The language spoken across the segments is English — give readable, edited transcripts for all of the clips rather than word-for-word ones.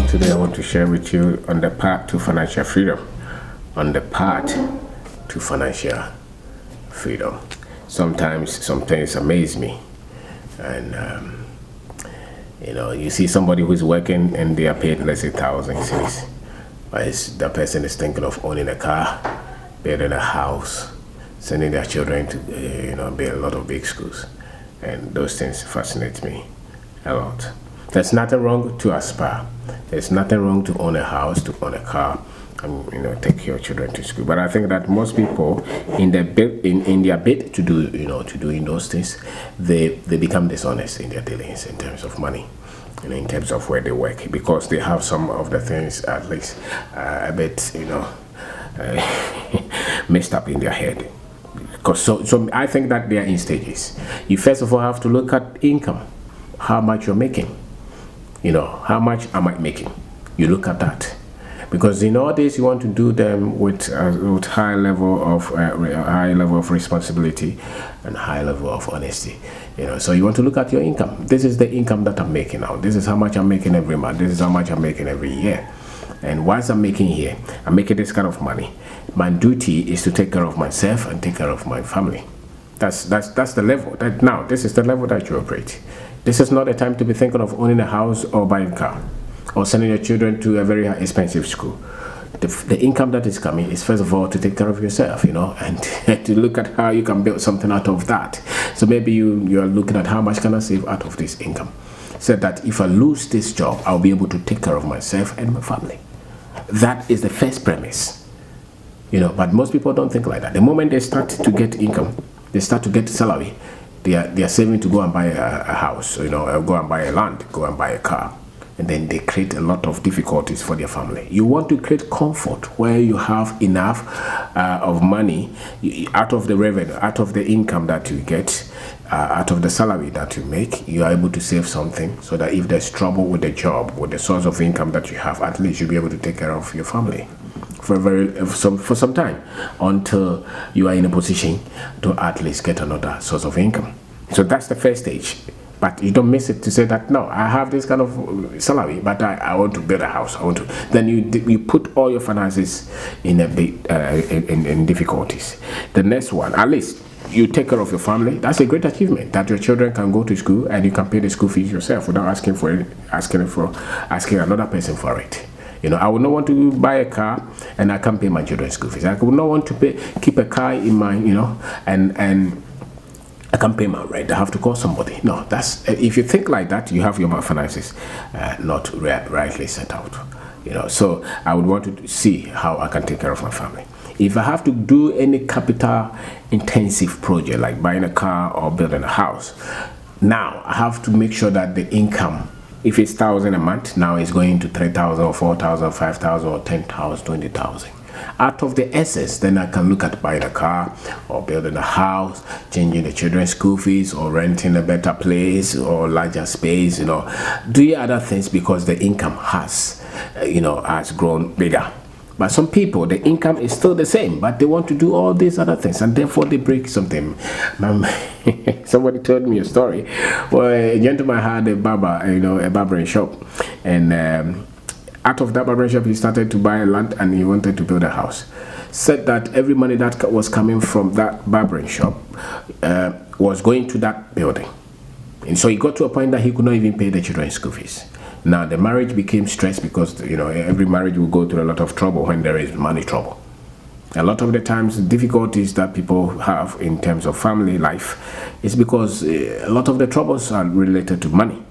Today I want to share with you on the path to financial freedom. On the path to financial freedom. Sometimes some things amaze me. And, you see somebody who's working and they are paid, let's say, 1,000 cities. But the person is thinking of owning a car, building a house, sending their children to, build a lot of big schools. And those things fascinate me a lot. There's nothing wrong to aspire. There's nothing wrong to own a house, to own a car, and take your children to school. But I think that most people, in their bid to doing those things, they become dishonest in their dealings in terms of money, in terms of where they work, because they have some of the things at least a bit messed up in their head. Because so I think that they are in stages. You first of all have to look at income, how much you're making. How much am I making? You look at that, because in all this you want to do them with high level of responsibility and high level of honesty. So you want to look at your income. This is the income that I'm making now. This is how much I'm making every month. This is how much I'm making every year. And once I'm making here, I'm making this kind of money. My duty is to take care of myself and take care of my family. That's the level. Now this is the level that you operate. This is not a time to be thinking of owning a house or buying a car or sending your children to a very expensive school. The income that is coming is first of all to take care of yourself, and to look at how you can build something out of that. So maybe you are looking at how much can I save out of this income, so that if I lose this job, I'll be able to take care of myself and my family. That is the first premise, but most people don't think like that. The moment they start to get income, they start to get salary, they are saving to go and buy a house, go and buy a land, go and buy a car. And then they create a lot of difficulties for their family. You want to create comfort where you have enough of money out of the revenue, out of the income that you get, out of the salary that you make. You are able to save something so that if there's trouble with the job, with the source of income that you have, at least you'll be able to take care of your family for some time, until you are in a position to at least get another source of income. So that's the first stage. But you don't miss it to say that, no, I have this kind of salary, but I want to build a house. Then you put all your finances in a bit in difficulties. The next one, at least you take care of your family. That's a great achievement, that your children can go to school and you can pay the school fees yourself without asking another person for it. I would not want to buy a car and I can't pay my children's school fees. I would not want to keep a car in my, and I can't pay my rent. I have to call somebody. No, that's if you think like that, you have your finances not rightly set out. So I would want to see how I can take care of my family. If I have to do any capital intensive project like buying a car or building a house, now I have to make sure that the income, if it's 1,000 a month, now it's going to 3,000 or 4,000, 5,000 or 10,000, 20,000. Out of the excess, then I can look at buying a car or building a house, changing the children's school fees, or renting a better place or larger space, doing other things, because the income has grown bigger. But some people, the income is still the same, but they want to do all these other things, and therefore they break something. Somebody told me a story where a gentleman had a barbering shop, and out of that barber shop, he started to buy land and he wanted to build a house. Said that every money that was coming from that barbering shop was going to that building. And so he got to a point that he could not even pay the children's school fees. Now the marriage became stressed, because every marriage will go through a lot of trouble when there is money trouble. A lot of the times, the difficulties that people have in terms of family life is because a lot of the troubles are related to money.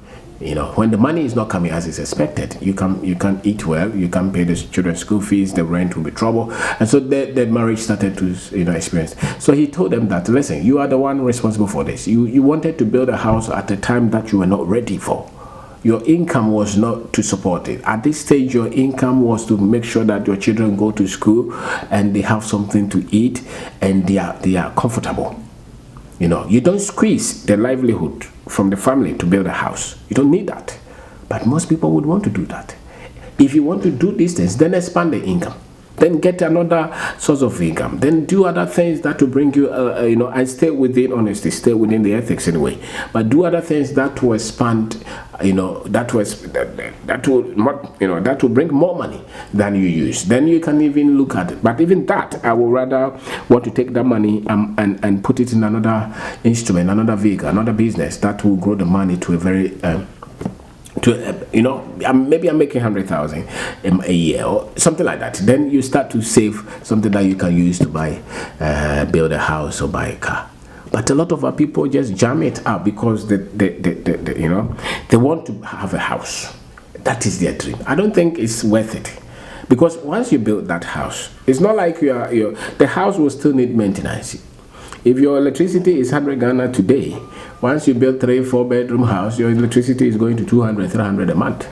When the money is not coming as is expected, you can eat well, you can pay the children's school fees, the rent will be trouble, and so the marriage started to experience. So he told them that, listen, you are the one responsible for this. You wanted to build a house at a time that you were not ready for. Your income was not to support it. At this stage, your income was to make sure that your children go to school and they have something to eat and they are comfortable. You don't squeeze the livelihood from the family to build a house. You don't need that. But most people would want to do that. If you want to do these things, then expand the income. Then get another source of income. Then do other things that will bring you, and stay within honesty, stay within the ethics anyway. But do other things that will expand, that will bring more money than you use. Then you can even look at it. But even that, I would rather want to take that money and put it in another instrument, another vehicle, another business that will grow the money to a very maybe I'm making 100,000 a year or something like that. Then you start to save something that you can use to buy, build a house or buy a car. But a lot of our people just jam it up because they want to have a house. That is their dream. I don't think it's worth it, because once you build that house, it's not like the house will still need maintenance. If your electricity is 100 Ghana today, once you build 3-4 bedroom house, your electricity is going to 200, 300 a month.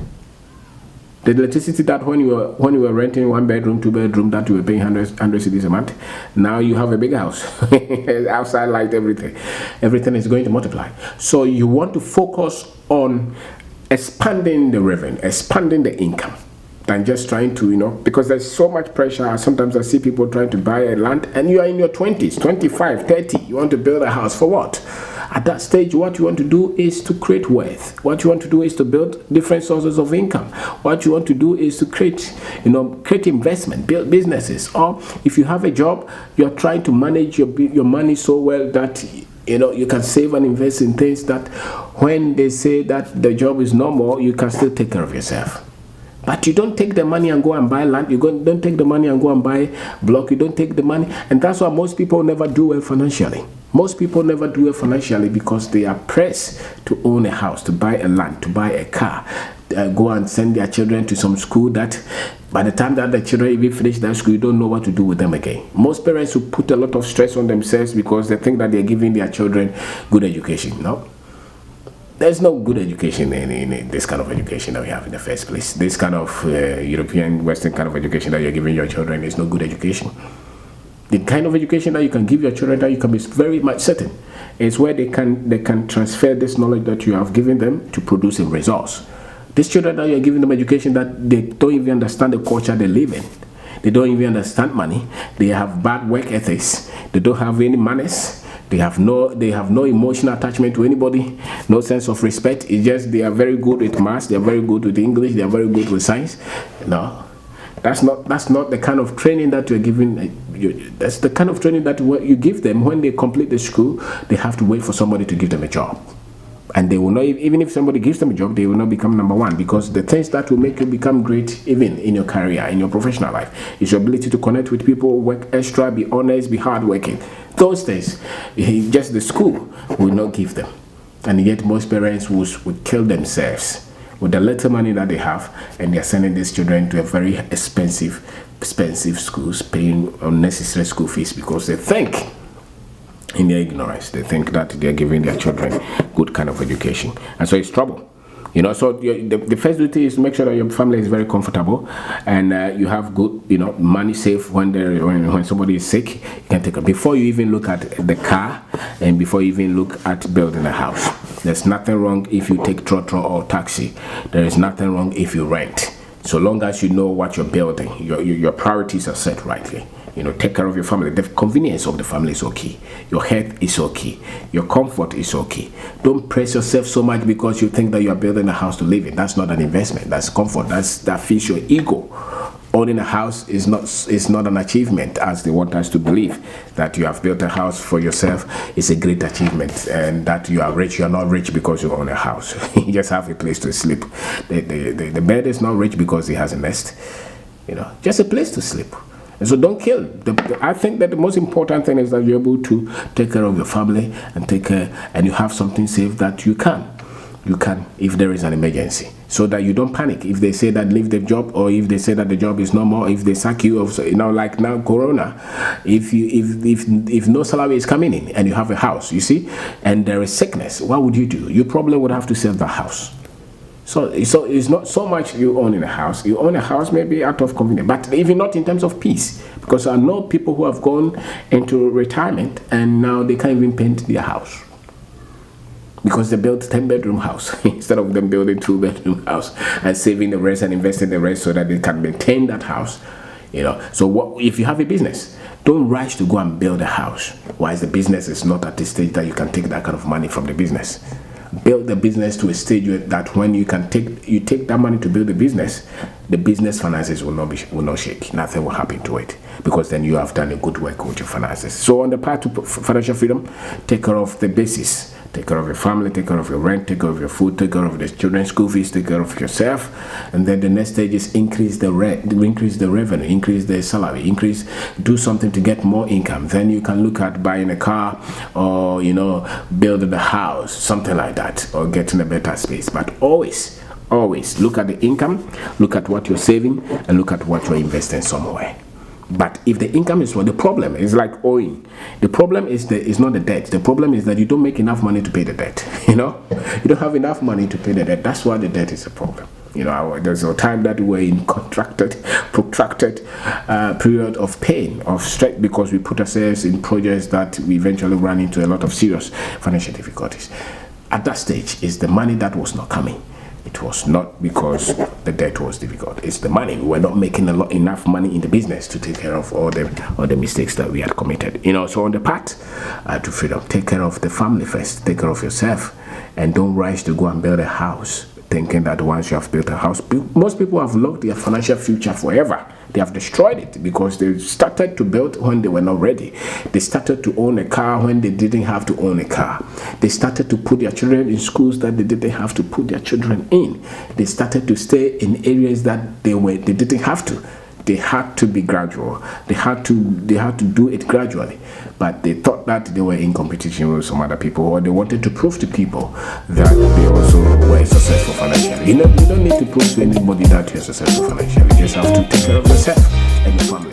The electricity that when you were renting 1 bedroom, 2 bedroom, that you were paying 100 cedis a month, now you have a big house, outside light, everything is going to multiply. So you want to focus on expanding the revenue, expanding the income, than just trying to, because there's so much pressure. Sometimes I see people trying to buy a land and you are in your 20s, 25, 30. You want to build a house for what? At that stage, what you want to do is to create wealth. What you want to do is to build different sources of income. What you want to do is to create investment, build businesses. Or if you have a job, you're trying to manage your money so well that you can save and invest in things that when they say that the job is normal, you can still take care of yourself. But you don't take the money and go and buy land. Don't take the money and go and buy block. You don't take the money. And that's why most people never do well financially. Most people never do well financially because they are pressed to own a house, to buy a land, to buy a car, go and send their children to some school that by the time that the children even finish that school, you don't know what to do with them again. Most parents will put a lot of stress on themselves because they think that they're giving their children good education. No. There's no good education in this kind of education that we have in the first place. This kind of European, Western kind of education that you're giving your children is no good education. The kind of education that you can give your children that you can be very much certain is where they can transfer this knowledge that you have given them to produce a results. These children that you're giving them education that they don't even understand the culture they live in. They don't even understand money. They have bad work ethics. They don't have any manners. They have no emotional attachment to anybody, no sense of respect. It's just they are very good with maths, they are very good with English, they are very good with science. No, that's not the kind of training that you're giving. That's the kind of training that you give them. When they complete the school, they have to wait for somebody to give them a job. And they will not, even if somebody gives them a job, they will not become number one, because the things that will make you become great, even in your career, in your professional life, is your ability to connect with people, work extra, be honest, be hardworking. Those things, just the school will not give them. And yet most parents would kill themselves with the little money that they have, and they're sending these children to a very expensive schools, paying unnecessary school fees because they think, in their ignorance, they think that they're giving their children good kind of education. And so it's trouble. So the first duty is to make sure that your family is very comfortable and you have good, money safe when somebody is sick. You can take it before you even look at the car and before you even look at building a house. There's nothing wrong if you take trotro or taxi. There is nothing wrong if you rent. So long as you know what you're building, your priorities are set rightly. Take care of your family. The convenience of the family is okay. Your health is okay. Your comfort is okay. Don't press yourself so much because you think that you are building a house to live in. That's not an investment. That's comfort. That feeds your ego. Owning a house is not an achievement, as they want us to believe. That you have built a house for yourself is a great achievement, and that you are rich. You are not rich because you own a house. You just have a place to sleep. The bed is not rich because it has a nest. Just a place to sleep. And so don't kill. I think that the most important thing is that you're able to take care of your family and you have something safe that you can if there is an emergency, so that you don't panic if they say that leave the job, or if they say that the job is normal, if they sack you, like now Corona, if no salary is coming in and you have a house, you see, and there is sickness, what would you do? You probably would have to sell the house. So it's not so much you own in a house. You own a house maybe out of convenience, but even not in terms of peace. Because I know people who have gone into retirement and now they can't even paint their house. Because they built a 10-bedroom house instead of them building 2-bedroom house and saving the rest and investing the rest so that they can maintain that house. So what if you have a business? Don't rush to go and build a house whilst the business is not at the stage that you can take that kind of money from the business. Build the business to a stage that when you take that money to build the business finances will not shake. Nothing will happen to it, because then you have done a good work with your finances. So on the path to financial freedom, take care of the basis. Take care of your family, take care of your rent, take care of your food, take care of the children's school fees, take care of yourself. And then the next stage is increase the revenue, increase the salary, do something to get more income. Then you can look at buying a car, or building a house, something like that, or getting a better space. But always look at the income, look at what you're saving, and look at what you're investing somewhere. But if the income is what the problem is, like owing. The problem is not the debt. The problem is that you don't make enough money to pay the debt. You don't have enough money to pay the debt. That's why the debt is a problem. There's a time that we're in protracted period of pain, of stress, because we put ourselves in projects that we eventually run into a lot of serious financial difficulties. At that stage, is the money that was not coming. It was not because the debt was difficult. It's the money. We were not making enough money in the business to take care of all the mistakes that we had committed. So on the path to freedom, take care of the family first. Take care of yourself, and don't rush to go and build a house, thinking that once you have built a house, most people have locked their financial future forever. They have destroyed it because they started to build when they were not ready. They started to own a car when they didn't have to own a car. They started to put their children in schools that they didn't have to put their children in. They started to stay in areas that they didn't have to. They had to be gradual. They had to do it gradually. But they thought that they were in competition with some other people, or they wanted to prove to people that they also were successful financially. You don't need to prove to anybody that you're successful financially. You just have to take care of yourself and your family.